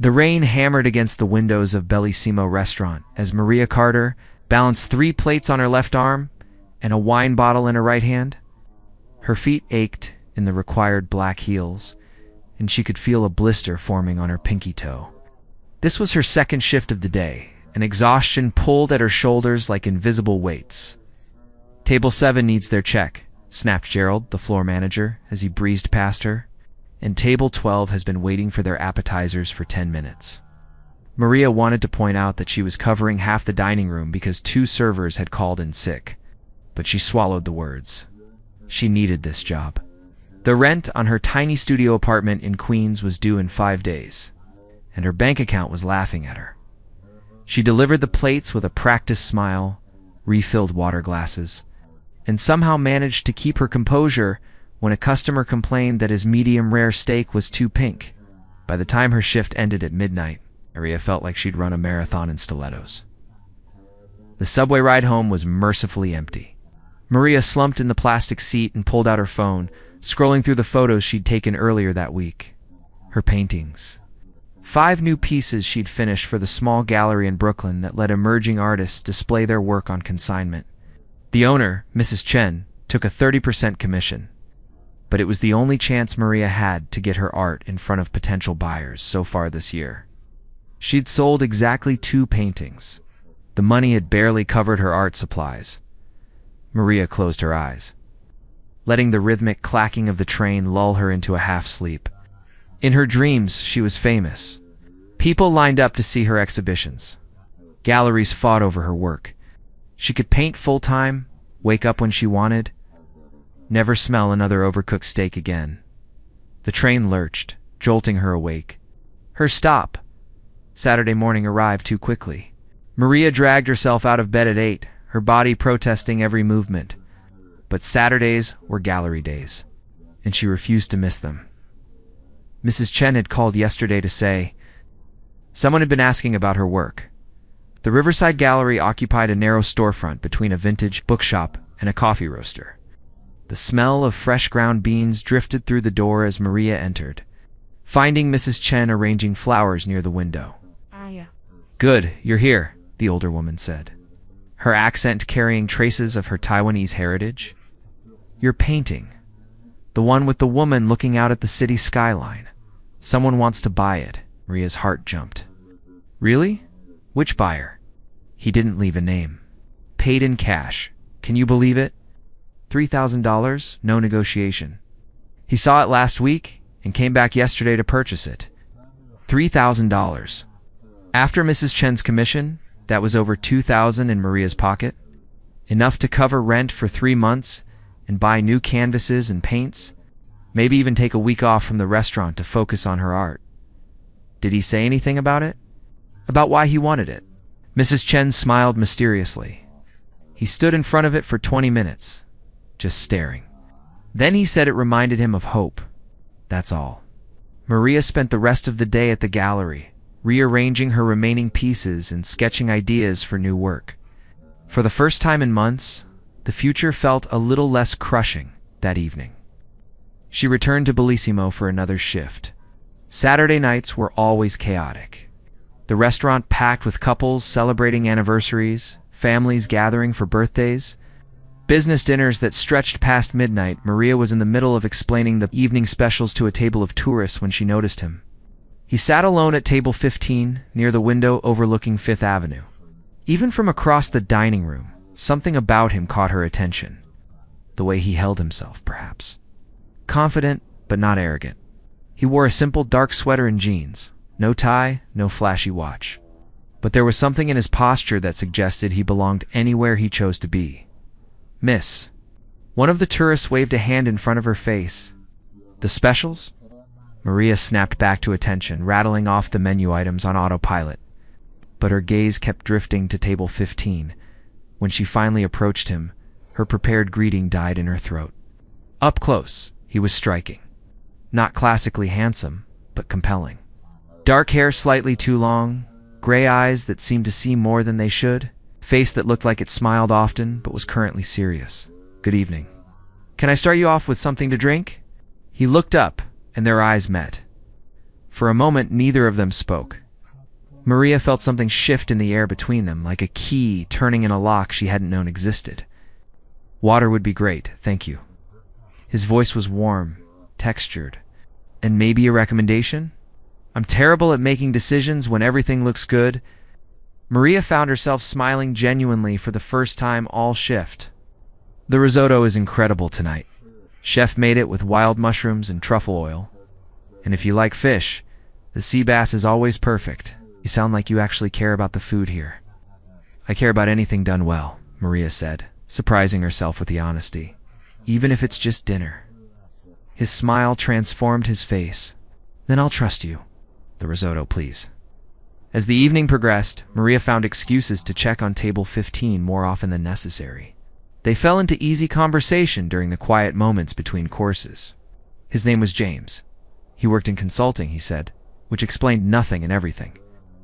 The rain hammered against the windows of Bellissimo restaurant as Maria Carter balanced 3 plates on her left arm and a wine bottle in her right hand. Her feet ached in the required black heels, and she could feel a blister forming on her pinky toe. This was her second shift of the day, and exhaustion pulled at her shoulders like invisible weights. "Table 7 needs their check," snapped Gerald, the floor manager, as he breezed past her. "And table 12 has been waiting for their appetizers for 10 minutes. Maria wanted to point out that she was covering half the dining room because 2 servers had called in sick, but she swallowed the words. She needed this job. The rent on her tiny studio apartment in Queens was due in 5 days, and her bank account was laughing at her. She delivered the plates with a practiced smile, refilled water glasses, and somehow managed to keep her composure when a customer complained that his medium-rare steak was too pink. By the time her shift ended at midnight, Maria felt like she'd run a marathon in stilettos. The subway ride home was mercifully empty. Maria slumped in the plastic seat and pulled out her phone, scrolling through the photos she'd taken earlier that week. Her paintings. 5 new pieces she'd finished for the small gallery in Brooklyn that let emerging artists display their work on consignment. The owner, Mrs. Chen, took a 30% commission, but it was the only chance Maria had to get her art in front of potential buyers so far this year. She'd sold exactly 2 paintings. The money had barely covered her art supplies. Maria closed her eyes, letting the rhythmic clacking of the train lull her into a half-sleep. In her dreams, she was famous. People lined up to see her exhibitions. Galleries fought over her work. She could paint full-time, wake up when she wanted, never smell another overcooked steak again. The train lurched, jolting her awake. Her stop, Saturday morning, arrived too quickly. Maria dragged herself out of bed at 8, her body protesting every movement. But Saturdays were gallery days, and she refused to miss them. Mrs. Chen had called yesterday to say someone had been asking about her work. The Riverside Gallery occupied a narrow storefront between a vintage bookshop and a coffee roaster. The smell of fresh ground beans drifted through the door as Maria entered, finding Mrs. Chen arranging flowers near the window. "Good, you're here," the older woman said, her accent carrying traces of her Taiwanese heritage. "Your painting. The one with the woman looking out at the city skyline. Someone wants to buy it." Maria's heart jumped. "Really? Which buyer?" He didn't leave a name. "Paid in cash. Can you believe it? $3,000, no negotiation. He saw it last week and came back yesterday to purchase it. $3,000. After Mrs. Chen's commission, that was over $2,000 in Maria's pocket. Enough to cover rent for 3 months and buy new canvases and paints, maybe even take a week off from the restaurant to focus on her art. Did he say anything about it? About why he wanted it? Mrs. Chen smiled mysteriously. He stood in front of it for 20 minutes, just staring. Then he said it reminded him of hope. That's all. Maria spent the rest of the day at the gallery, rearranging her remaining pieces and sketching ideas for new work. For the first time in months, the future felt a little less crushing that evening. She returned to Bellissimo for another shift. Saturday nights were always chaotic. The restaurant packed with couples celebrating anniversaries, families gathering for birthdays, business dinners that stretched past midnight. Maria was in the middle of explaining the evening specials to a table of tourists when she noticed him. He sat alone at table 15, near the window overlooking Fifth Avenue. Even from across the dining room, something about him caught her attention. The way he held himself, perhaps. Confident, but not arrogant. He wore a simple dark sweater and jeans. No tie, no flashy watch. But there was something in his posture that suggested he belonged anywhere he chose to be. "Miss." One of the tourists waved a hand in front of her face. "The specials?" Maria snapped back to attention, rattling off the menu items on autopilot. But her gaze kept drifting to table 15. When she finally approached him, her prepared greeting died in her throat. Up close, he was striking. Not classically handsome, but compelling. Dark hair slightly too long, gray eyes that seemed to see more than they should, face that looked like it smiled often but was currently serious. "Good evening. Can I start you off with something to drink?" He looked up, and their eyes met. For a moment, neither of them spoke. Maria felt something shift in the air between them, like a key turning in a lock she hadn't known existed. Water would be great, thank you. His voice was warm, textured. And maybe a recommendation? I'm terrible at making decisions when everything looks good. Maria found herself smiling genuinely for the first time all shift. The risotto is incredible tonight. Chef made it with wild mushrooms and truffle oil. And if you like fish, the sea bass is always perfect. You sound like you actually care about the food here. I care about anything done well, Maria said, surprising herself with the honesty. Even if it's just dinner. His smile transformed his face. Then I'll trust you. The risotto, please. As the evening progressed, Maria found excuses to check on table 15 more often than necessary. They fell into easy conversation during the quiet moments between courses. His name was James. He worked in consulting, he said, which explained nothing and everything.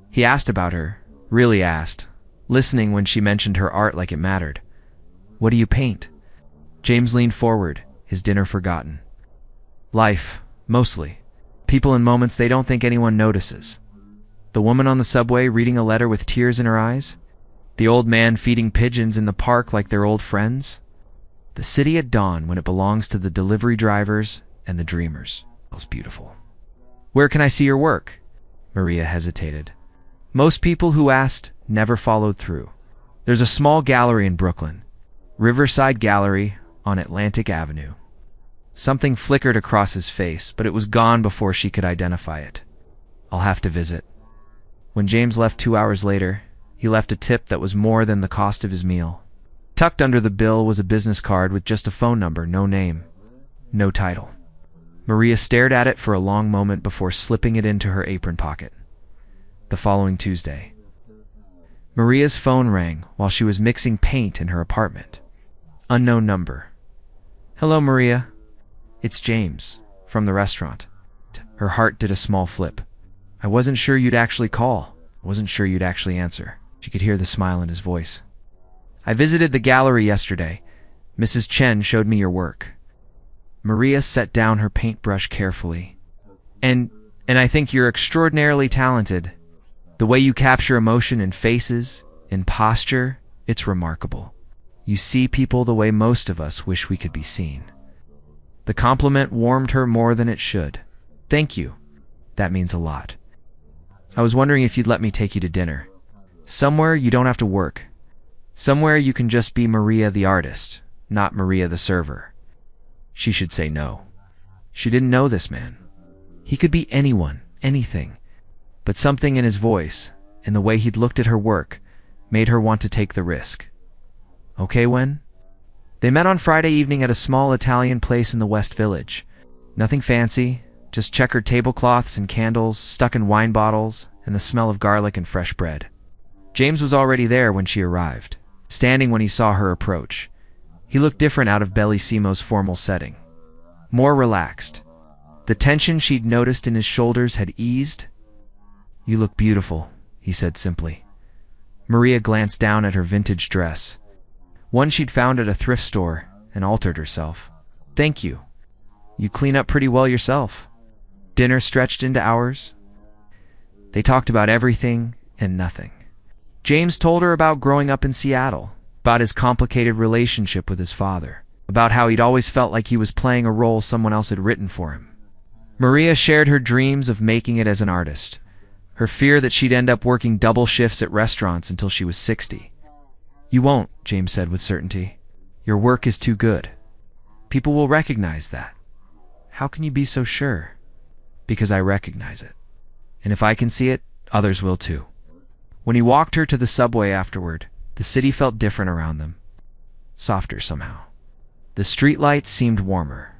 He asked about her, really asked, listening when she mentioned her art like it mattered. What do you paint? James leaned forward, his dinner forgotten. Life, mostly. People in moments they don't think anyone notices. The woman on the subway reading a letter with tears in her eyes? The old man feeding pigeons in the park like they're old friends? The city at dawn when it belongs to the delivery drivers and the dreamers. It's beautiful. Where can I see your work? Maria hesitated. Most people who asked never followed through. There's a small gallery in Brooklyn. Riverside Gallery on Atlantic Avenue. Something flickered across his face, but it was gone before she could identify it. I'll have to visit. When James left 2 hours later, he left a tip that was more than the cost of his meal. Tucked under the bill was a business card with just a phone number, no name, no title. Maria stared at it for a long moment before slipping it into her apron pocket. The following Tuesday. Maria's phone rang while she was mixing paint in her apartment. Unknown number. Hello, Maria. It's James, from the restaurant. Her heart did a small flip. I wasn't sure you'd actually call. I wasn't sure you'd actually answer. She could hear the smile in his voice. I visited the gallery yesterday. Mrs. Chen showed me your work. Maria set down her paintbrush carefully. And I think you're extraordinarily talented. The way you capture emotion in faces, in posture, it's remarkable. You see people the way most of us wish we could be seen. The compliment warmed her more than it should. Thank you. That means a lot. I was wondering if you'd let me take you to dinner. Somewhere you don't have to work. Somewhere you can just be Maria the artist, not Maria the server. She should say no. She didn't know this man. He could be anyone, anything. But something in his voice, in the way he'd looked at her work, made her want to take the risk. Okay, when? They met on Friday evening at a small Italian place in the West Village. Nothing fancy, just checkered tablecloths and candles stuck in wine bottles and the smell of garlic and fresh bread. James was already there when she arrived, standing when he saw her approach. He looked different out of Bellissimo's formal setting. More relaxed. The tension she'd noticed in his shoulders had eased. You look beautiful, he said simply. Maria glanced down at her vintage dress. One she'd found at a thrift store, and altered herself. Thank you. You clean up pretty well yourself. Dinner stretched into hours. They talked about everything and nothing. James told her about growing up in Seattle, about his complicated relationship with his father, about how he'd always felt like he was playing a role someone else had written for him. Maria shared her dreams of making it as an artist, her fear that she'd end up working double shifts at restaurants until she was 60. You won't, James said with certainty. Your work is too good. People will recognize that. How can you be so sure? Because I recognize it. And if I can see it, others will too. When he walked her to the subway afterward, the city felt different around them. Softer somehow. The streetlights seemed warmer.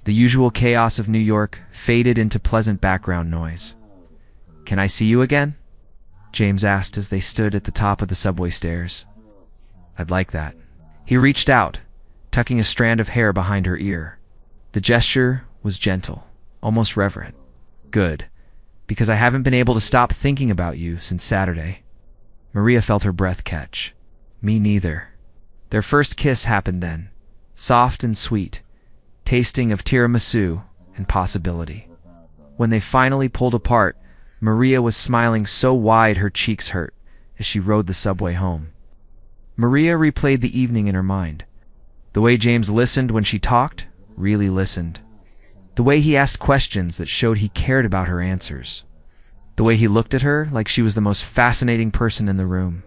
The usual chaos of New York faded into pleasant background noise. Can I see you again? James asked as they stood at the top of the subway stairs. I'd like that. He reached out, tucking a strand of hair behind her ear. The gesture was gentle, almost reverent. Good, because I haven't been able to stop thinking about you since Saturday. Maria felt her breath catch. Me neither. Their first kiss happened then, soft and sweet, tasting of tiramisu and possibility. When they finally pulled apart, Maria was smiling so wide her cheeks hurt as she rode the subway home. Maria replayed the evening in her mind. The way James listened when she talked, really listened. The way he asked questions that showed he cared about her answers. The way he looked at her like she was the most fascinating person in the room.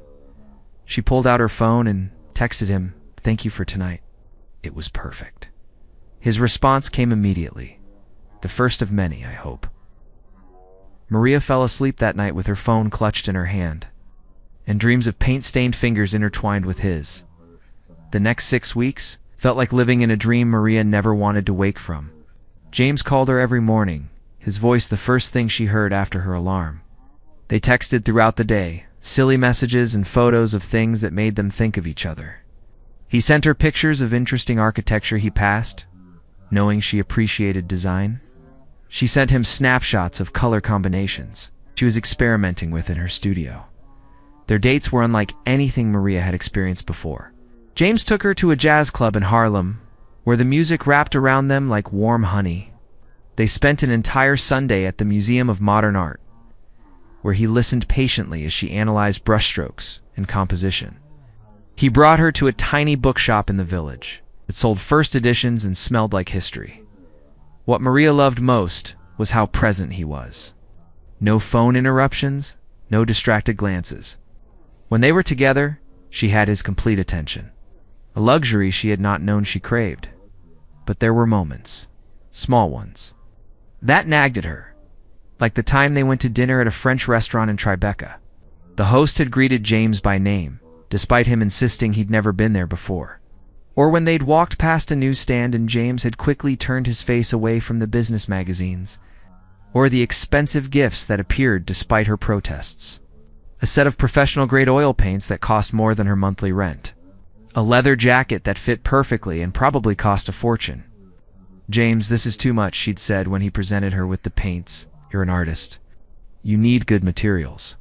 She pulled out her phone and texted him, "Thank you for tonight." It was perfect. His response came immediately. The first of many, I hope. Maria fell asleep that night with her phone clutched in her hand, and dreams of paint-stained fingers intertwined with his. The next 6 weeks felt like living in a dream Maria never wanted to wake from. James called her every morning, his voice the first thing she heard after her alarm. They texted throughout the day, silly messages and photos of things that made them think of each other. He sent her pictures of interesting architecture he passed, knowing she appreciated design. She sent him snapshots of color combinations she was experimenting with in her studio. Their dates were unlike anything Maria had experienced before. James took her to a jazz club in Harlem, where the music wrapped around them like warm honey. They spent an entire Sunday at the Museum of Modern Art, where he listened patiently as she analyzed brushstrokes and composition. He brought her to a tiny bookshop in the village that sold first editions and smelled like history. What Maria loved most was how present he was. No phone interruptions, no distracted glances. When they were together, she had his complete attention, a luxury she had not known she craved. But there were moments, small ones, that nagged at her, like the time they went to dinner at a French restaurant in Tribeca. The host had greeted James by name, despite him insisting he'd never been there before. Or when they'd walked past a newsstand and James had quickly turned his face away from the business magazines. Or the expensive gifts that appeared despite her protests. A set of professional-grade oil paints that cost more than her monthly rent. A leather jacket that fit perfectly and probably cost a fortune. "James, this is too much," she'd said when he presented her with the paints. "You're an artist. You need good materials.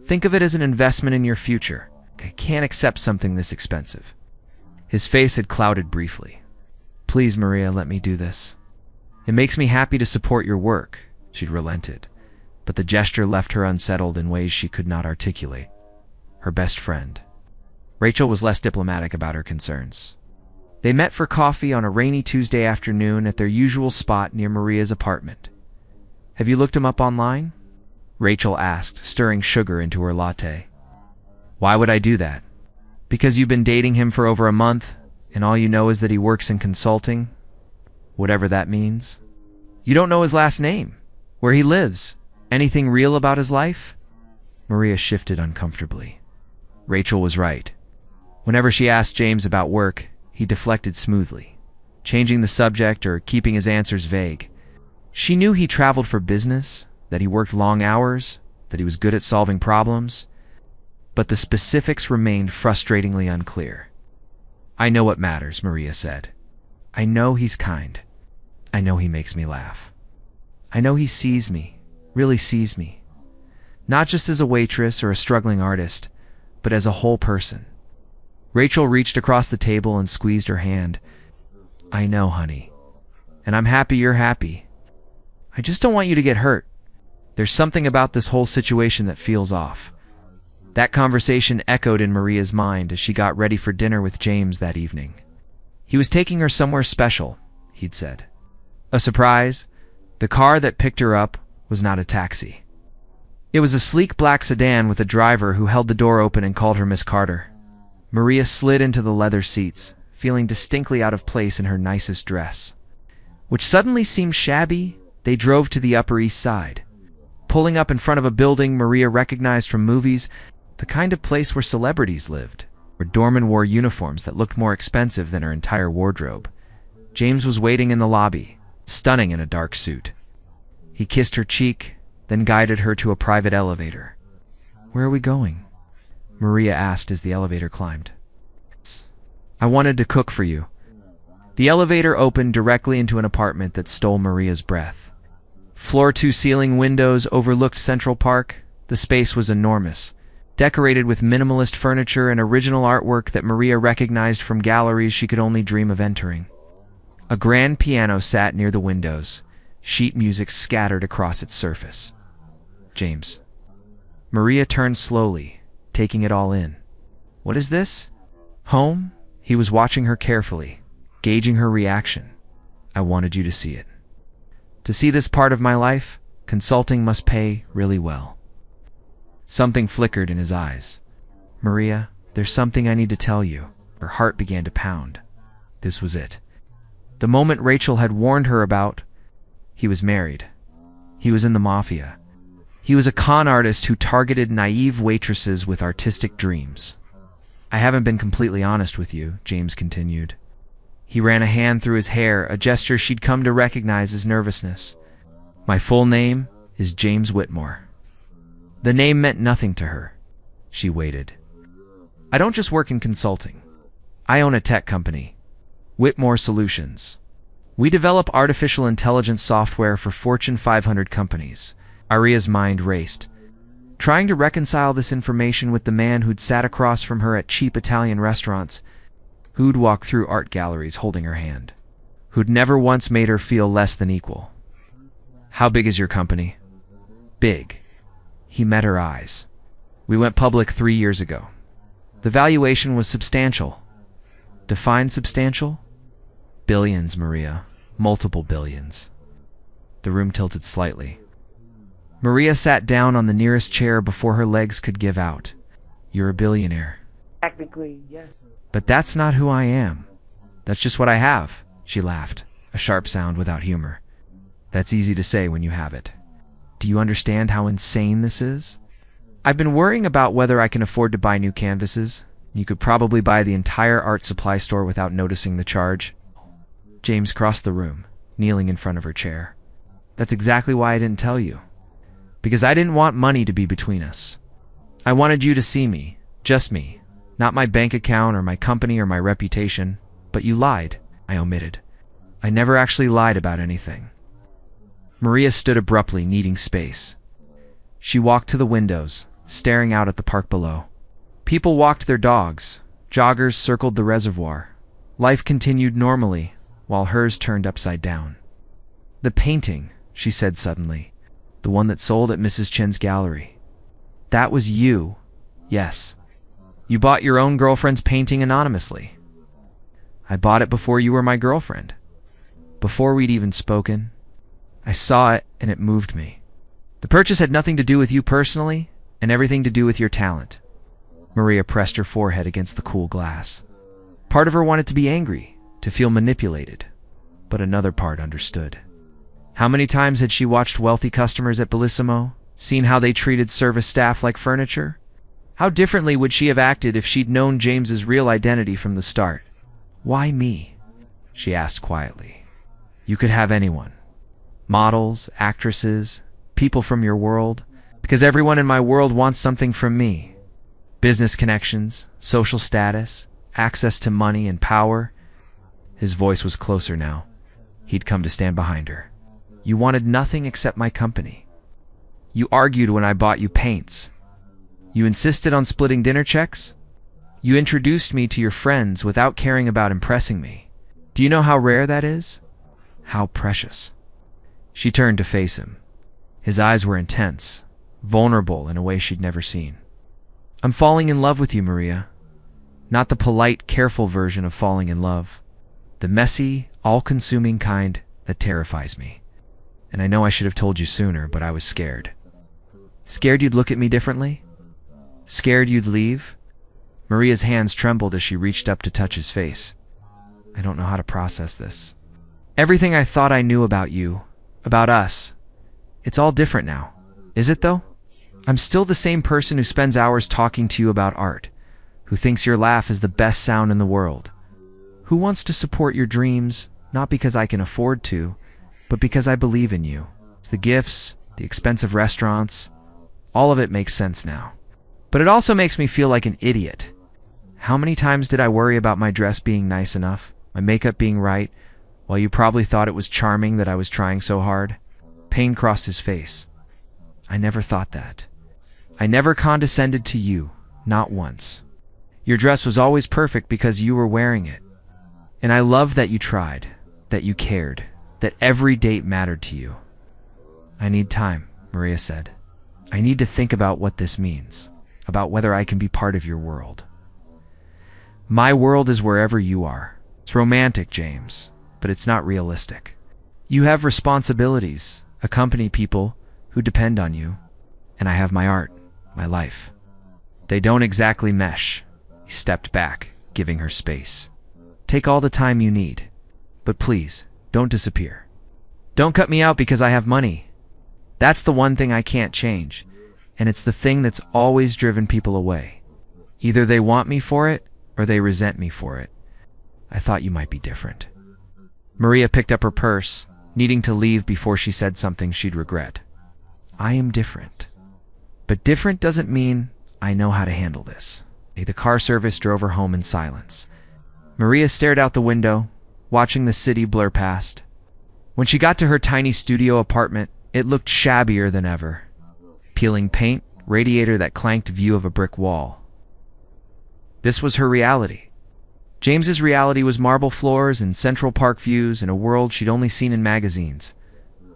Think of it as an investment in your future. I can't accept something this expensive." His face had clouded briefly. "Please, Maria, let me do this. It makes me happy to support your work," she'd relented, but the gesture left her unsettled in ways she could not articulate. Her best friend. Rachel was less diplomatic about her concerns. They met for coffee on a rainy Tuesday afternoon at their usual spot near Maria's apartment. "Have you looked him up online?" Rachel asked, stirring sugar into her latte. "Why would I do that?" "Because you've been dating him for over a month, and all you know is that he works in consulting, whatever that means. You don't know his last name, where he lives, anything real about his life?" Maria shifted uncomfortably. Rachel was right. Whenever she asked James about work, he deflected smoothly, changing the subject or keeping his answers vague. She knew he traveled for business, that he worked long hours, that he was good at solving problems, but the specifics remained frustratingly unclear. "I know what matters," Maria said. "I know he's kind. I know he makes me laugh. I know he sees me, really sees me, not just as a waitress or a struggling artist, but as a whole person." Rachel reached across the table and squeezed her hand. "I know, honey. And I'm happy you're happy. I just don't want you to get hurt. There's something about this whole situation that feels off." That conversation echoed in Maria's mind as she got ready for dinner with James that evening. He was taking her somewhere special, he'd said. A surprise. The car that picked her up was not a taxi. It was a sleek black sedan with a driver who held the door open and called her Miss Carter. Maria slid into the leather seats, feeling distinctly out of place in her nicest dress, which suddenly seemed shabby. They drove to the Upper East Side. Pulling up in front of a building Maria recognized from movies, the kind of place where celebrities lived, where doormen wore uniforms that looked more expensive than her entire wardrobe. James was waiting in the lobby, stunning in a dark suit. He kissed her cheek, then guided her to a private elevator. "Where are we going?" Maria asked as the elevator climbed. "I wanted to cook for you." The elevator opened directly into an apartment that stole Maria's breath. Floor-to-ceiling windows overlooked Central Park. The space was enormous, decorated with minimalist furniture and original artwork that Maria recognized from galleries she could only dream of entering. A grand piano sat near the windows, Sheet music scattered across its surface. James. Maria turned slowly, taking it all in. What is this? Home? He was watching her carefully, gauging her reaction. I wanted you to see it. To see this part of my life, consulting must pay really well. Something flickered in his eyes. Maria, there's something I need to tell you. Her heart began to pound. This was it. The moment Rachel had warned her about. He was married. He was in the mafia. He was a con artist who targeted naive waitresses with artistic dreams. I haven't been completely honest with you, James continued. He ran a hand through his hair, a gesture she'd come to recognize as nervousness. My full name is James Whitmore. The name meant nothing to her. She waited. I don't just work in consulting. I own a tech company, Whitmore Solutions. We develop artificial intelligence software for Fortune 500 companies. Aria's mind raced, trying to reconcile this information with the man who'd sat across from her at cheap Italian restaurants, who'd walked through art galleries holding her hand, who'd never once made her feel less than equal. How big is your company? Big. He met her eyes. We went public 3 years ago. The valuation was substantial. Define substantial? Billions, Maria. Multiple billions. The room tilted slightly. Maria sat down on the nearest chair before her legs could give out. You're a billionaire. Technically, yes. But that's not who I am. That's just what I have, she laughed, a sharp sound without humor. That's easy to say when you have it. Do you understand how insane this is? I've been worrying about whether I can afford to buy new canvases. You could probably buy the entire art supply store without noticing the charge. James crossed the room, kneeling in front of her chair. That's exactly why I didn't tell you. Because I didn't want money to be between us. I wanted you to see me, just me, not my bank account or my company or my reputation, but you lied, I omitted. I never actually lied about anything. Maria stood abruptly, needing space. She walked to the windows, staring out at the park below. People walked their dogs, joggers circled the reservoir. Life continued normally, while hers turned upside down. The painting, she said suddenly. The one that sold at Mrs. Chen's gallery. That was you. Yes. You bought your own girlfriend's painting anonymously. I bought it before you were my girlfriend. Before we'd even spoken. I saw it and it moved me. The purchase had nothing to do with you personally and everything to do with your talent. Maria pressed her forehead against the cool glass. Part of her wanted to be angry, to feel manipulated, but another part understood. How many times had she watched wealthy customers at Bellissimo, seen how they treated service staff like furniture? How differently would she have acted if she'd known James's real identity from the start? Why me? She asked quietly. You could have anyone. Models, actresses, people from your world, because everyone in my world wants something from me. Business connections, social status, access to money and power. His voice was closer now. He'd come to stand behind her. You wanted nothing except my company. You argued when I bought you paints. You insisted on splitting dinner checks. You introduced me to your friends without caring about impressing me. Do you know how rare that is? How precious. She turned to face him. His eyes were intense, vulnerable in a way she'd never seen. I'm falling in love with you, Maria. Not the polite, careful version of falling in love. The messy, all-consuming kind that terrifies me. And I know I should have told you sooner, but I was scared. Scared you'd look at me differently? Scared you'd leave? Maria's hands trembled as she reached up to touch his face. I don't know how to process this. Everything I thought I knew about you, about us, it's all different now. Is it though? I'm still the same person who spends hours talking to you about art, who thinks your laugh is the best sound in the world, who wants to support your dreams, not because I can afford to, but because I believe in you. The gifts, the expensive restaurants, all of it makes sense now. But it also makes me feel like an idiot. How many times did I worry about my dress being nice enough, my makeup being right, while you probably thought it was charming that I was trying so hard? Pain crossed his face. I never thought that. I never condescended to you, not once. Your dress was always perfect because you were wearing it. And I loved that you tried, that you cared. that every date mattered to you. I need time, Maria said. I need to think about what this means, about whether I can be part of your world. My world is wherever you are. It's romantic, James, but it's not realistic. You have responsibilities, accompany people who depend on you, and I have my art, my life. They don't exactly mesh. He stepped back, giving her space. Take all the time you need, but please, don't disappear. Don't cut me out because I have money. That's the one thing I can't change, and it's the thing that's always driven people away. Either they want me for it, or they resent me for it. I thought you might be different. Maria picked up her purse, needing to leave before she said something she'd regret. I am different. But different doesn't mean I know how to handle this. The car service drove her home in silence. Maria stared out the window, watching the city blur past. When she got to her tiny studio apartment, it looked shabbier than ever. Peeling paint, radiator that clanked, view of a brick wall. This was her reality. James's reality was marble floors and Central Park views in a world she'd only seen in magazines.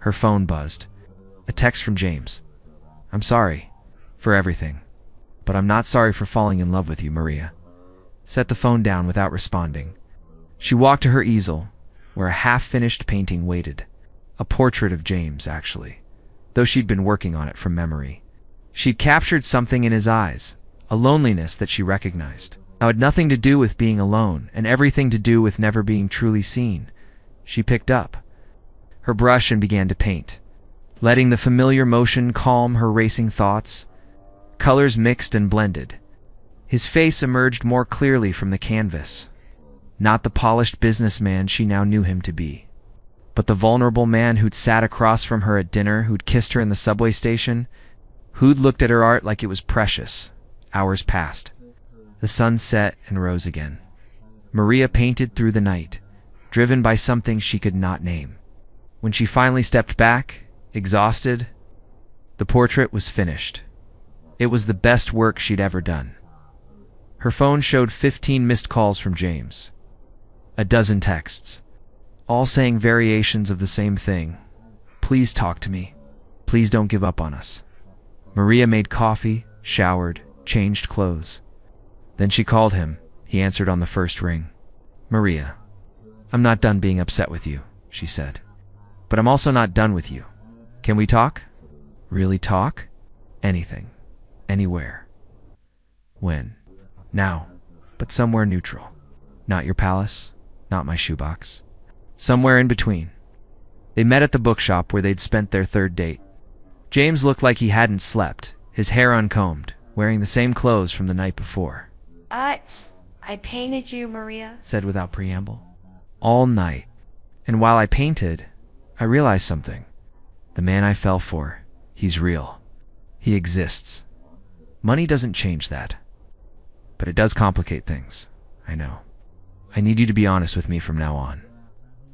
Her phone buzzed. A text from James. I'm sorry for everything, but I'm not sorry for falling in love with you, Maria. Set the phone down without responding. She walked to her easel, where a half-finished painting waited. A portrait of James, actually, though she'd been working on it from memory. She'd captured something in his eyes, a loneliness that she recognized. It had nothing to do with being alone, and everything to do with never being truly seen. She picked up her brush and began to paint, letting the familiar motion calm her racing thoughts. Colors mixed and blended. His face emerged more clearly from the canvas. Not the polished businessman she now knew him to be, but the vulnerable man who'd sat across from her at dinner, who'd kissed her in the subway station, who'd looked at her art like it was precious. Hours passed. The sun set and rose again. Maria painted through the night, driven by something she could not name. When she finally stepped back, exhausted, the portrait was finished. It was the best work she'd ever done. Her phone showed 15 missed calls from James. A dozen texts, all saying variations of the same thing. Please talk to me. Please don't give up on us. Maria made coffee, showered, changed clothes. Then she called him. He answered on the first ring. Maria, I'm not done being upset with you, she said. But I'm also not done with you. Can we talk? Really talk? Anything. Anywhere. When? Now. But somewhere neutral. Not your palace, not my shoebox. Somewhere in between. They met at the bookshop where they'd spent their third date. James looked like he hadn't slept, his hair uncombed, wearing the same clothes from the night before. I painted you, Maria, said without preamble. All night. And while I painted, I realized something. The man I fell for, he's real. He exists. Money doesn't change that. But it does complicate things, I know. I need you to be honest with me from now on.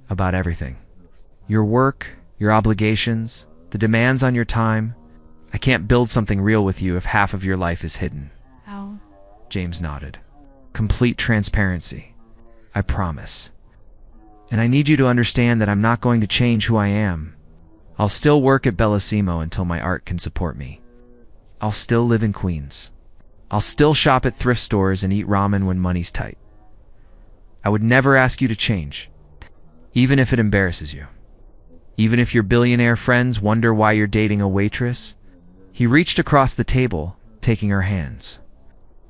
About everything. Your work, your obligations, the demands on your time. I can't build something real with you if half of your life is hidden. Oh. James nodded. Complete transparency. I promise. And I need you to understand that I'm not going to change who I am. I'll still work at Bellissimo until my art can support me. I'll still live in Queens. I'll still shop at thrift stores and eat ramen when money's tight. I would never ask you to change, even if it embarrasses you. Even if your billionaire friends wonder why you're dating a waitress. He reached across the table, taking her hands.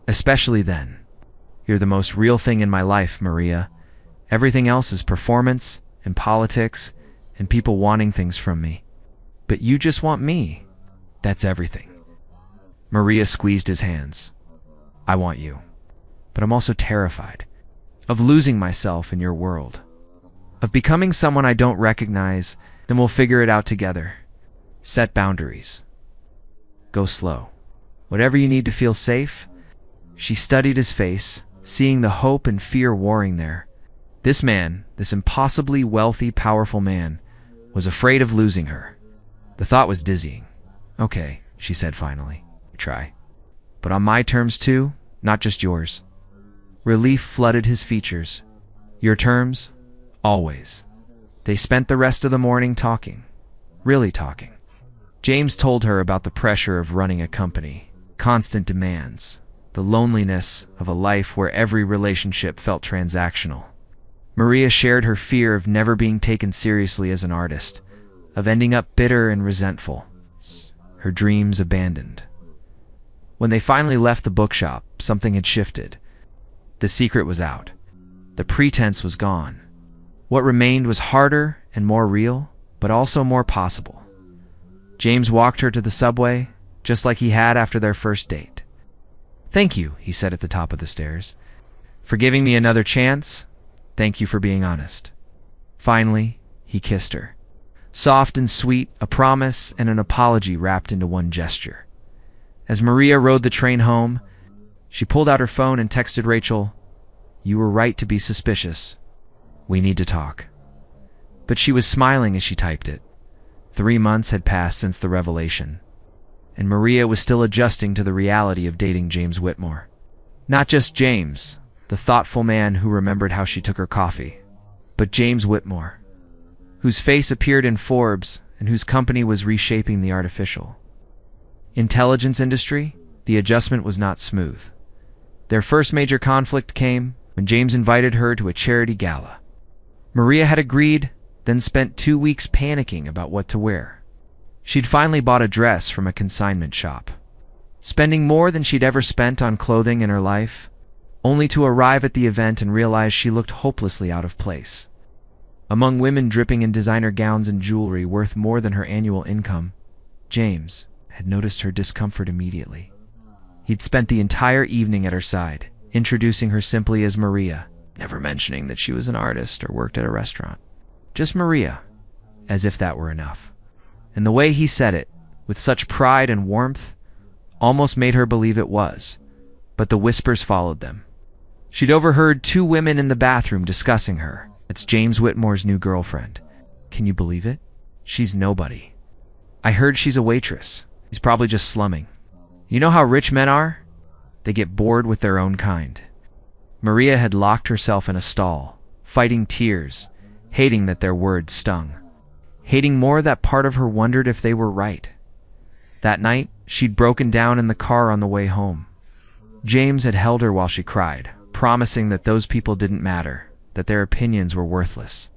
Especially then. You're the most real thing in my life, Maria. Everything else is performance and politics and people wanting things from me. But you just want me. That's everything. Maria squeezed his hands. I want you. But I'm also terrified of losing myself in your world. Of becoming someone I don't recognize. Then we'll figure it out together. Set boundaries. Go slow. Whatever you need to feel safe. She studied his face, seeing the hope and fear warring there. This man, this impossibly wealthy, powerful man, was afraid of losing her. The thought was dizzying. Okay, she said finally. Try. But on my terms too, not just yours. Relief flooded his features. Your terms? Always. They spent the rest of the morning talking. Really talking. James told her about the pressure of running a company, constant demands, the loneliness of a life where every relationship felt transactional. Maria shared her fear of never being taken seriously as an artist, of ending up bitter and resentful, her dreams abandoned. When they finally left the bookshop, something had shifted. The secret was out. The pretense was gone. What remained was harder and more real, but also more possible. James walked her to the subway, just like he had after their first date. "Thank you," he said at the top of the stairs, "for giving me another chance. Thank you for being honest." Finally, he kissed her. Soft and sweet, a promise and an apology wrapped into one gesture. As Maria rode the train home, she pulled out her phone and texted Rachel, "You were right to be suspicious. We need to talk." But she was smiling as she typed it. 3 months had passed since the revelation, and Maria was still adjusting to the reality of dating James Whitmore. Not just James, the thoughtful man who remembered how she took her coffee, but James Whitmore, whose face appeared in Forbes and whose company was reshaping the artificial intelligence industry. The adjustment was not smooth. Their first major conflict came when James invited her to a charity gala. Maria had agreed, then spent 2 weeks panicking about what to wear. She'd finally bought a dress from a consignment shop, spending more than she'd ever spent on clothing in her life, only to arrive at the event and realize she looked hopelessly out of place. Among women dripping in designer gowns and jewelry worth more than her annual income, James had noticed her discomfort immediately. He'd spent the entire evening at her side, introducing her simply as Maria, never mentioning that she was an artist or worked at a restaurant. Just Maria, as if that were enough. And the way he said it, with such pride and warmth, almost made her believe it was. But the whispers followed them. She'd overheard 2 women in the bathroom discussing her. "It's James Whitmore's new girlfriend. Can you believe it? She's nobody. I heard she's a waitress. He's probably just slumming. You know how rich men are? They get bored with their own kind." Maria had locked herself in a stall, fighting tears, hating that their words stung, hating more that part of her wondered if they were right. That night, she'd broken down in the car on the way home. James had held her while she cried, promising that those people didn't matter, that their opinions were worthless.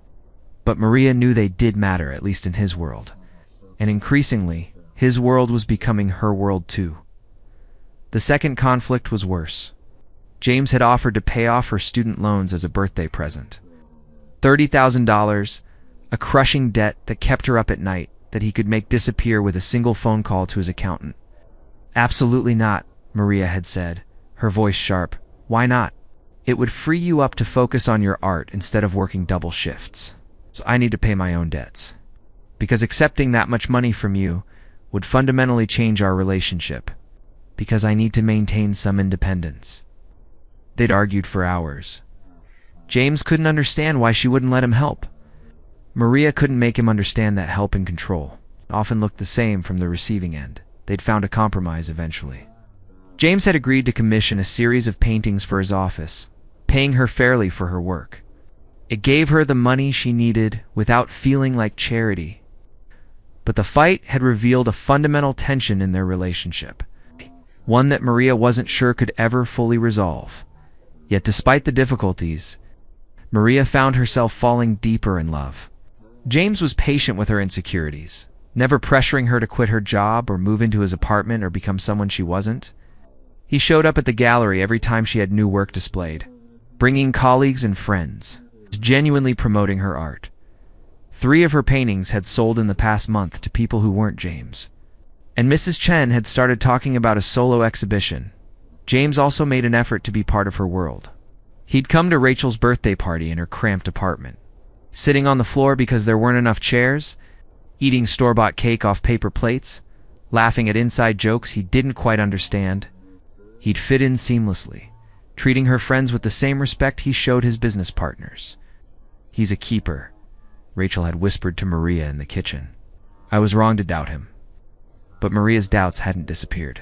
But Maria knew they did matter, at least in his world. And increasingly, his world was becoming her world too. The second conflict was worse. James had offered to pay off her student loans as a birthday present. $30,000, a crushing debt that kept her up at night, that he could make disappear with a single phone call to his accountant. "Absolutely not," Maria had said, her voice sharp. "Why not? It would free you up to focus on your art instead of working double shifts. So I need to pay my own debts. Because accepting that much money from you would fundamentally change our relationship. Because I need to maintain some independence." They'd argued for hours. James couldn't understand why she wouldn't let him help. Maria couldn't make him understand that help and control often looked the same from the receiving end. They'd found a compromise eventually. James had agreed to commission a series of paintings for his office, paying her fairly for her work. It gave her the money she needed without feeling like charity. But the fight had revealed a fundamental tension in their relationship, one that Maria wasn't sure could ever fully resolve. Yet despite the difficulties, Maria found herself falling deeper in love. James was patient with her insecurities, never pressuring her to quit her job or move into his apartment or become someone she wasn't. He showed up at the gallery every time she had new work displayed, bringing colleagues and friends, genuinely promoting her art. 3 of her paintings had sold in the past month to people who weren't James. And Mrs. Chen had started talking about a solo exhibition. James also made an effort to be part of her world. He'd come to Rachel's birthday party in her cramped apartment, sitting on the floor because there weren't enough chairs, eating store-bought cake off paper plates, laughing at inside jokes he didn't quite understand. He'd fit in seamlessly, treating her friends with the same respect he showed his business partners. "He's a keeper," Rachel had whispered to Maria in the kitchen. I was wrong to doubt him. But Maria's doubts hadn't disappeared.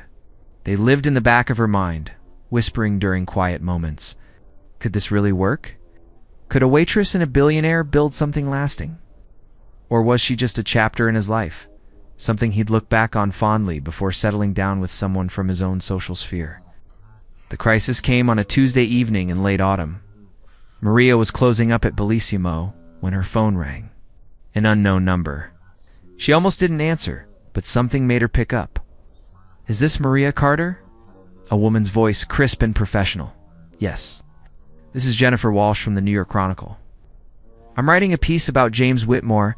They lived in the back of her mind, whispering during quiet moments. Could this really work? Could a waitress and a billionaire build something lasting? Or was she just a chapter in his life? Something he'd look back on fondly before settling down with someone from his own social sphere. The crisis came on a Tuesday evening in late autumn. Maria was closing up at Bellissimo when her phone rang. An unknown number. She almost didn't answer, but something made her pick up. "Is this Maria Carter?" A woman's voice, crisp and professional. "Yes. This is Jennifer Walsh from the New York Chronicle. I'm writing a piece about James Whitmore,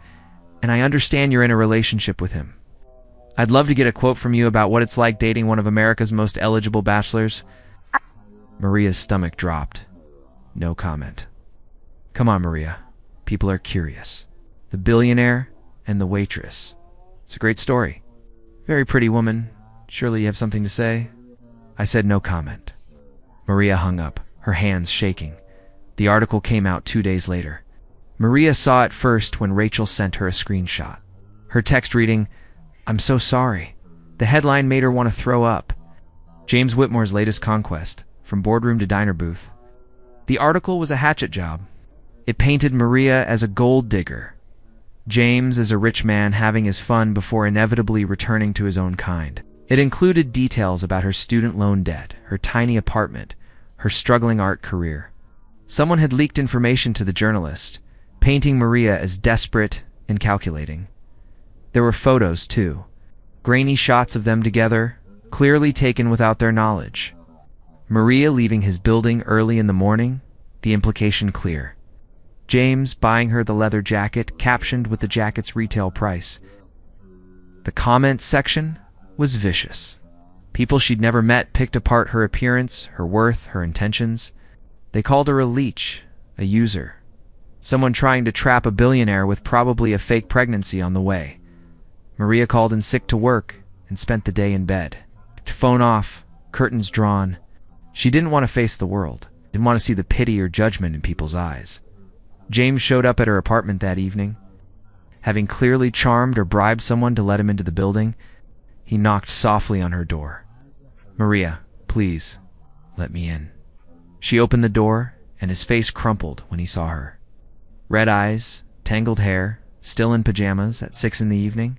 and I understand you're in a relationship with him. I'd love to get a quote from you about what it's like dating one of America's most eligible bachelors." Maria's stomach dropped. No comment. "Come on, Maria. People are curious. The billionaire and the waitress. It's a great story. Very pretty woman. Surely you have something to say?" I said no comment. Maria hung up, her hands shaking. The article came out 2 days later. Maria saw it first when Rachel sent her a screenshot. Her text reading, "I'm so sorry." The headline made her want to throw up. James Whitmore's latest conquest, from boardroom to diner booth. The article was a hatchet job. It painted Maria as a gold digger, James as a rich man having his fun before inevitably returning to his own kind. It included details about her student loan debt, her tiny apartment, her struggling art career. Someone had leaked information to the journalist, painting Maria as desperate and calculating. There were photos, too. Grainy shots of them together, clearly taken without their knowledge. Maria leaving his building early in the morning, the implication clear. James buying her the leather jacket, captioned with the jacket's retail price. The comments section was vicious. People she'd never met picked apart her appearance, her worth, her intentions. They called her a leech, a user, someone trying to trap a billionaire with probably a fake pregnancy on the way. Maria called in sick to work and spent the day in bed. Phone off, curtains drawn. She didn't want to face the world, didn't want to see the pity or judgment in people's eyes. James showed up at her apartment that evening. Having clearly charmed or bribed someone to let him into the building, he knocked softly on her door. "Maria, please, let me in." She opened the door, and his face crumpled when he saw her. Red eyes, tangled hair, still in pajamas at 6 in the evening.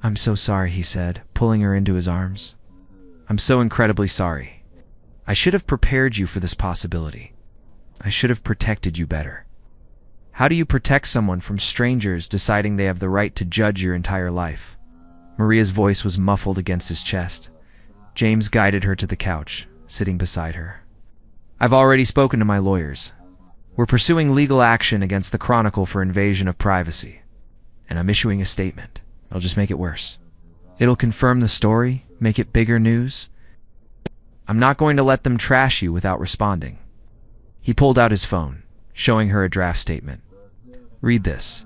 "I'm so sorry," he said, pulling her into his arms. "I'm so incredibly sorry. I should have prepared you for this possibility. I should have protected you better." How do you protect someone from strangers deciding they have the right to judge your entire life? Maria's voice was muffled against his chest. James guided her to the couch, sitting beside her. "I've already spoken to my lawyers. We're pursuing legal action against the Chronicle for invasion of privacy. And I'm issuing a statement. It'll just make it worse. It'll confirm the story, make it bigger news. I'm not going to let them trash you without responding." He pulled out his phone, showing her a draft statement. "Read this."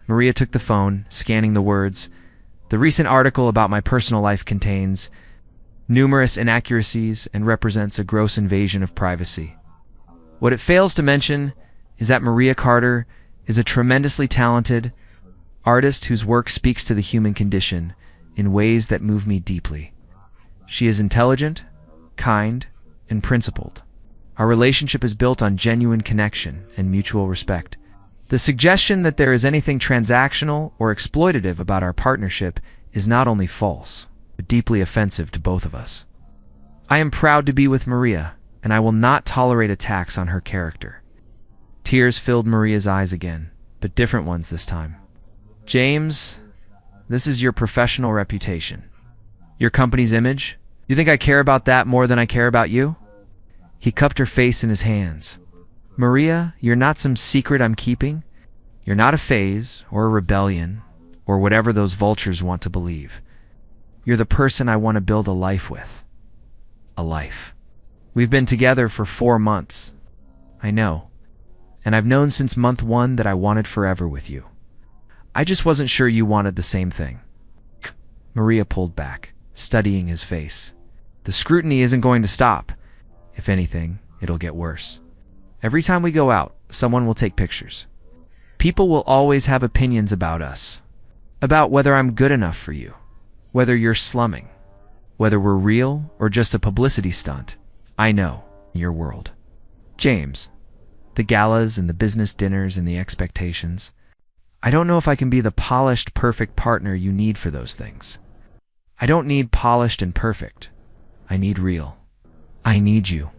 Maria took the phone, scanning the words. "The recent article about my personal life contains numerous inaccuracies and represents a gross invasion of privacy. What it fails to mention is that Maria Carter is a tremendously talented artist whose work speaks to the human condition in ways that move me deeply. She is intelligent, kind, and principled. Our relationship is built on genuine connection and mutual respect. The suggestion that there is anything transactional or exploitative about our partnership is not only false, but deeply offensive to both of us. I am proud to be with Maria, and I will not tolerate attacks on her character." Tears filled Maria's eyes again, but different ones this time. "James, this is your professional reputation. Your company's image? You think I care about that more than I care about you?" He cupped her face in his hands. "Maria, you're not some secret I'm keeping. You're not a phase or a rebellion or whatever those vultures want to believe. You're the person I want to build a life with. A life. We've been together for 4 months. I know. And I've known since month 1 that I wanted forever with you. I just wasn't sure you wanted the same thing." Maria pulled back, studying his face. "The scrutiny isn't going to stop. If anything, it'll get worse. Every time we go out, someone will take pictures. People will always have opinions about us, about whether I'm good enough for you, whether you're slumming, whether we're real or just a publicity stunt. I know your world. James, the galas and the business dinners and the expectations. I don't know if I can be the polished, perfect partner you need for those things. I don't need polished and perfect. I need real. I need you."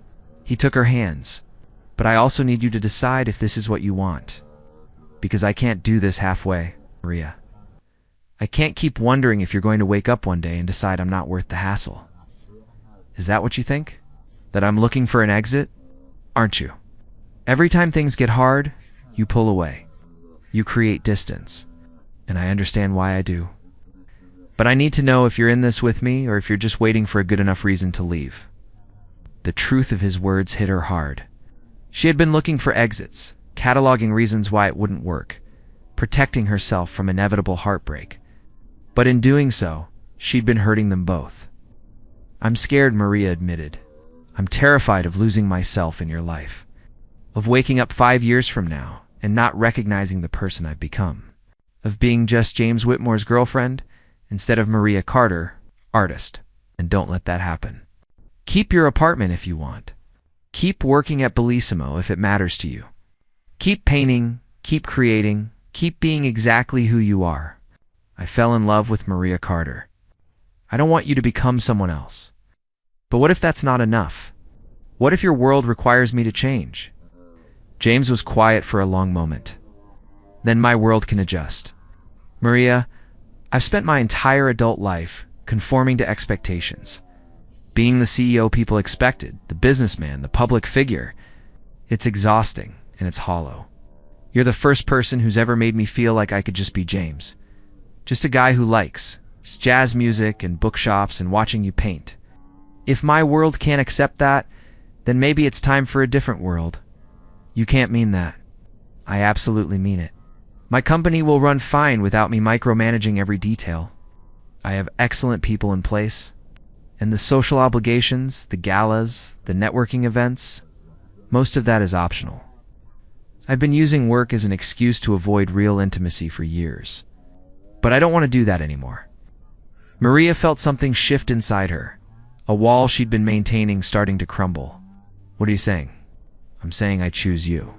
He took her hands. "But I also need you to decide if this is what you want. Because I can't do this halfway, Maria. I can't keep wondering if you're going to wake up one day and decide I'm not worth the hassle. Is that what you think? That I'm looking for an exit? Aren't you? Every time things get hard, you pull away. You create distance. And I understand why I do. But I need to know if you're in this with me or if you're just waiting for a good enough reason to leave." The truth of his words hit her hard. She had been looking for exits, cataloging reasons why it wouldn't work, protecting herself from inevitable heartbreak. But in doing so, she'd been hurting them both. "I'm scared," Maria admitted. "I'm terrified of losing myself in your life, of waking up 5 years from now and not recognizing the person I've become, of being just James Whitmore's girlfriend instead of Maria Carter, artist. And don't let that happen. Keep your apartment if you want. Keep working at Bellissimo if it matters to you. Keep painting, keep creating, keep being exactly who you are. I fell in love with Maria Carter. I don't want you to become someone else. But what if that's not enough? What if your world requires me to change?" James was quiet for a long moment. "Then my world can adjust. Maria, I've spent my entire adult life conforming to expectations. Being the CEO people expected, the businessman, the public figure. It's exhausting and it's hollow. You're the first person who's ever made me feel like I could just be James. Just a guy who likes jazz music and bookshops and watching you paint. If my world can't accept that, then maybe it's time for a different world. You can't mean that." "I absolutely mean it. My company will run fine without me micromanaging every detail. I have excellent people in place. And the social obligations, the galas, the networking events, most of that is optional. I've been using work as an excuse to avoid real intimacy for years. But I don't want to do that anymore." Maria felt something shift inside her, a wall she'd been maintaining starting to crumble. "What are you saying?" "I'm saying I choose you.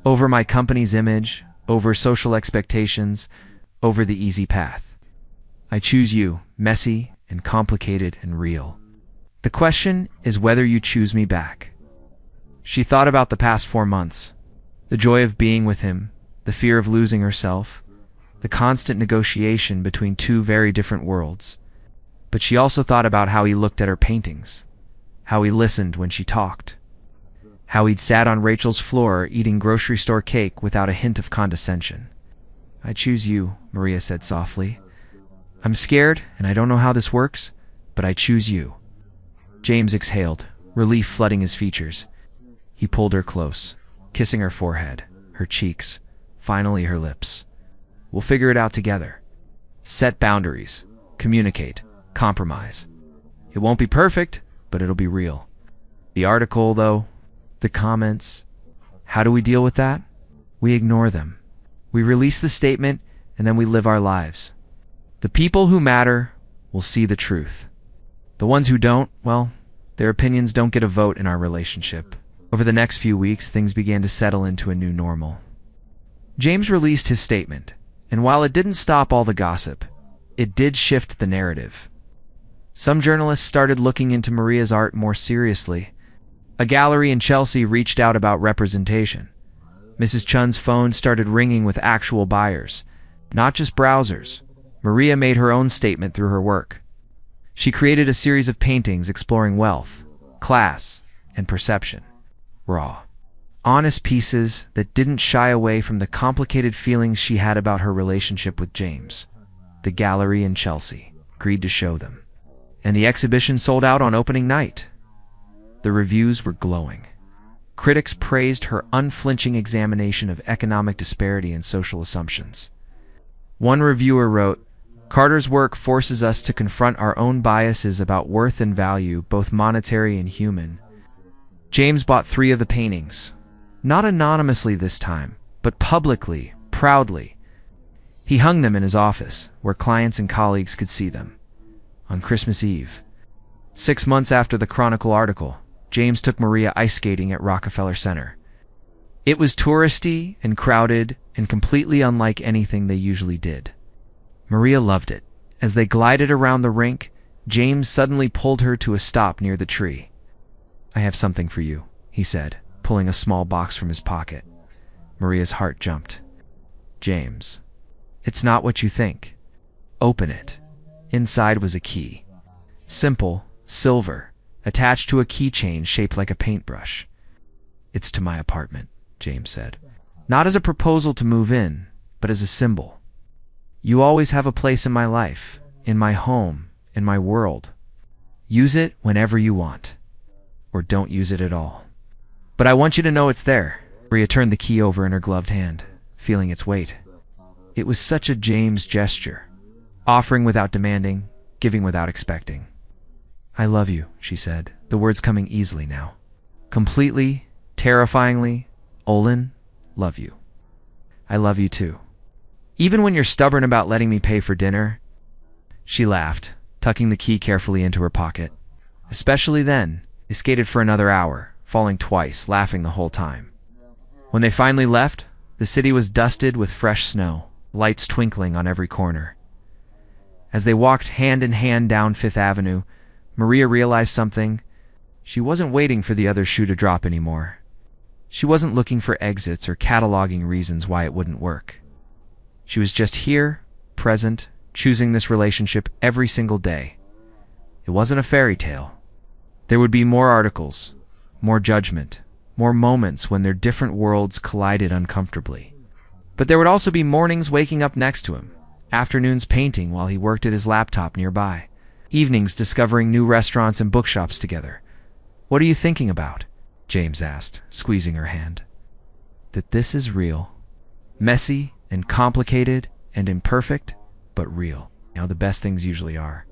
Over my company's image, over social expectations, over the easy path. I choose you, messy and complicated and real. The question is whether you choose me back." She thought about the past 4 months, the joy of being with him, the fear of losing herself, the constant negotiation between two very different worlds. But she also thought about how he looked at her paintings, how he listened when she talked, how he'd sat on Rachel's floor eating grocery store cake without a hint of condescension. "I choose you," Maria said softly. "I'm scared and I don't know how this works, but I choose you." James exhaled, relief flooding his features. He pulled her close, kissing her forehead, her cheeks, finally her lips. "We'll figure it out together. Set boundaries, communicate, compromise. It won't be perfect, but it'll be real. The article, though, the comments, how do we deal with that? We ignore them. We release the statement, and then we live our lives. The people who matter will see the truth. The ones who don't, well, their opinions don't get a vote in our relationship." Over the next few weeks, things began to settle into a new normal. James released his statement, and while it didn't stop all the gossip, it did shift the narrative. Some journalists started looking into Maria's art more seriously. A gallery in Chelsea reached out about representation. Mrs. Chun's phone started ringing with actual buyers, not just browsers. Maria made her own statement through her work. She created a series of paintings exploring wealth, class, and perception. Raw, honest pieces that didn't shy away from the complicated feelings she had about her relationship with James. The gallery in Chelsea agreed to show them, and the exhibition sold out on opening night. The reviews were glowing. Critics praised her unflinching examination of economic disparity and social assumptions. One reviewer wrote, "Carter's work forces us to confront our own biases about worth and value, both monetary and human." James bought 3 of the paintings, not anonymously this time, but publicly, proudly. He hung them in his office, where clients and colleagues could see them. On Christmas Eve, 6 months after the Chronicle article, James took Maria ice skating at Rockefeller Center. It was touristy and crowded and completely unlike anything they usually did. Maria loved it. As they glided around the rink, James suddenly pulled her to a stop near the tree. "I have something for you," he said, pulling a small box from his pocket. Maria's heart jumped. "James, it's not what you think. Open it." Inside was a key. Simple, silver, attached to a keychain shaped like a paintbrush. "It's to my apartment," James said. "Not as a proposal to move in, but as a symbol. You always have a place in my life, in my home, in my world. Use it whenever you want. Or don't use it at all. But I want you to know it's there." Maria turned the key over in her gloved hand, feeling its weight. It was such a James gesture. Offering without demanding, giving without expecting. "I love you," she said, the words coming easily now. "Completely, terrifyingly, Olin, love you. I love you too. Even when you're stubborn about letting me pay for dinner." She laughed, tucking the key carefully into her pocket. Especially then, they skated for another hour, falling twice, laughing the whole time. When they finally left, the city was dusted with fresh snow, lights twinkling on every corner. As they walked hand in hand down Fifth Avenue, Maria realized something. She wasn't waiting for the other shoe to drop anymore. She wasn't looking for exits or cataloging reasons why it wouldn't work. She was just here, present, choosing this relationship every single day. It wasn't a fairy tale. There would be more articles, more judgment, more moments when their different worlds collided uncomfortably. But there would also be mornings waking up next to him, afternoons painting while he worked at his laptop nearby, evenings discovering new restaurants and bookshops together. "What are you thinking about?" James asked, squeezing her hand. "That this is real. Messy and complicated and imperfect, but real. You know, the best things usually are."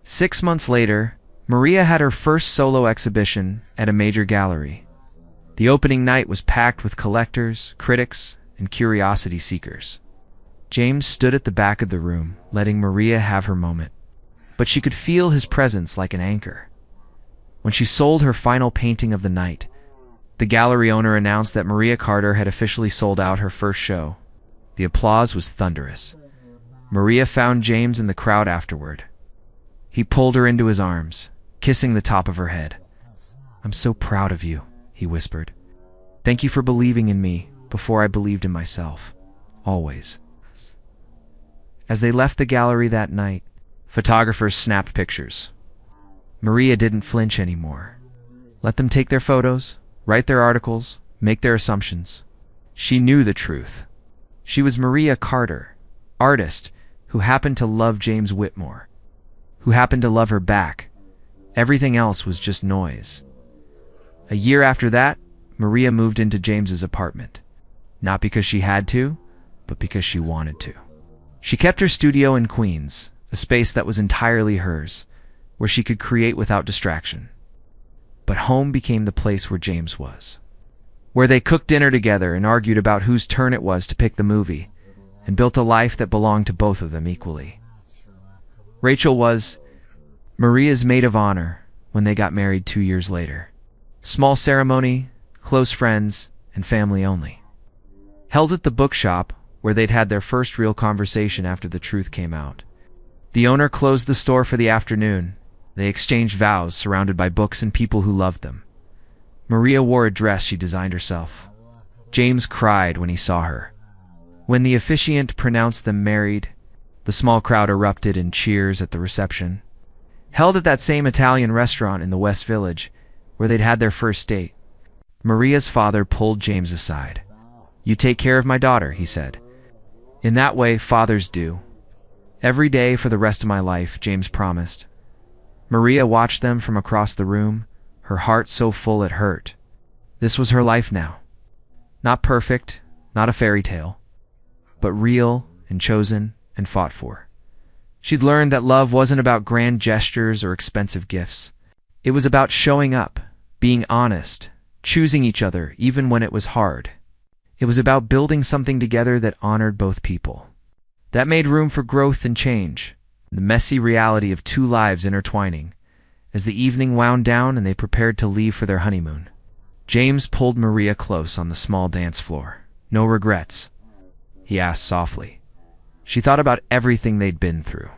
6 months later, Maria had her first solo exhibition at a major gallery. The opening night was packed with collectors, critics, and curiosity seekers. James stood at the back of the room, letting Maria have her moment. But she could feel his presence like an anchor. When she sold her final painting of the night, the gallery owner announced that Maria Carter had officially sold out her first show. The applause was thunderous. Maria found James in the crowd afterward. He pulled her into his arms, kissing the top of her head. "I'm so proud of you," he whispered. "Thank you for believing in me before I believed in myself. Always." As they left the gallery that night, photographers snapped pictures. Maria didn't flinch anymore. Let them take their photos, write their articles, make their assumptions. She knew the truth. She was Maria Carter, artist who happened to love James Whitmore, who happened to love her back. Everything else was just noise. A year after that, Maria moved into James's apartment. Not because she had to, but because she wanted to. She kept her studio in Queens, a space that was entirely hers, where she could create without distraction. But home became the place where James was, where they cooked dinner together and argued about whose turn it was to pick the movie, and built a life that belonged to both of them equally. Rachel was Maria's maid of honor when they got married 2 years later. Small ceremony, close friends, and family only. Held at the bookshop where they'd had their first real conversation after the truth came out. The owner closed the store for the afternoon. They exchanged vows surrounded by books and people who loved them. Maria wore a dress she designed herself. James cried when he saw her. When the officiant pronounced them married, the small crowd erupted in cheers at the reception. Held at that same Italian restaurant in the West Village, where they'd had their first date, Maria's father pulled James aside. "You take care of my daughter," he said. "In that way, fathers do." "Every day for the rest of my life," James promised. Maria watched them from across the room, her heart so full it hurt. This was her life now. Not perfect, not a fairy tale, but real and chosen and fought for. She'd learned that love wasn't about grand gestures or expensive gifts. It was about showing up, being honest, choosing each other even when it was hard. It was about building something together that honored both people. That made room for growth and change, the messy reality of two lives intertwining. As the evening wound down and they prepared to leave for their honeymoon, James pulled Maria close on the small dance floor. No regrets?" he asked softly. She thought about everything they'd been through.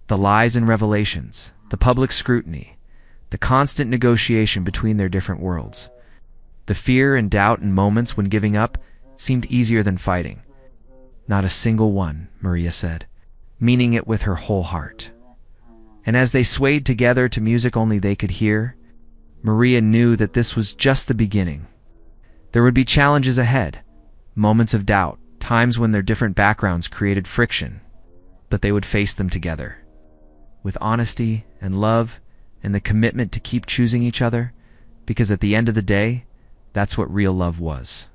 The lies and revelations, the public scrutiny, the constant negotiation between their different worlds. The fear and doubt in moments when giving up seemed easier than fighting. "Not a single one," Maria said, meaning it with her whole heart. And as they swayed together to music only they could hear, Maria knew that this was just the beginning. There would be challenges ahead, moments of doubt, times when their different backgrounds created friction, but they would face them together. With honesty and love and the commitment to keep choosing each other, because at the end of the day, that's what real love was.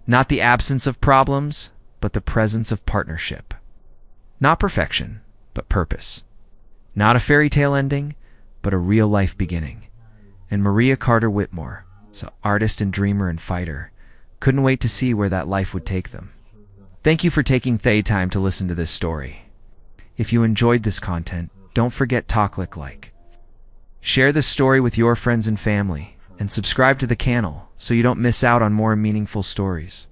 Not the absence of problems, but the presence of partnership. Not perfection, but purpose. Not a fairy tale ending, but a real-life beginning. And Maria Carter Whitmore, so artist and dreamer and fighter, couldn't wait to see where that life would take them. Thank you for taking the time to listen to this story. If you enjoyed this content, don't forget to click like. Share this story with your friends and family, and subscribe to the channel so you don't miss out on more meaningful stories.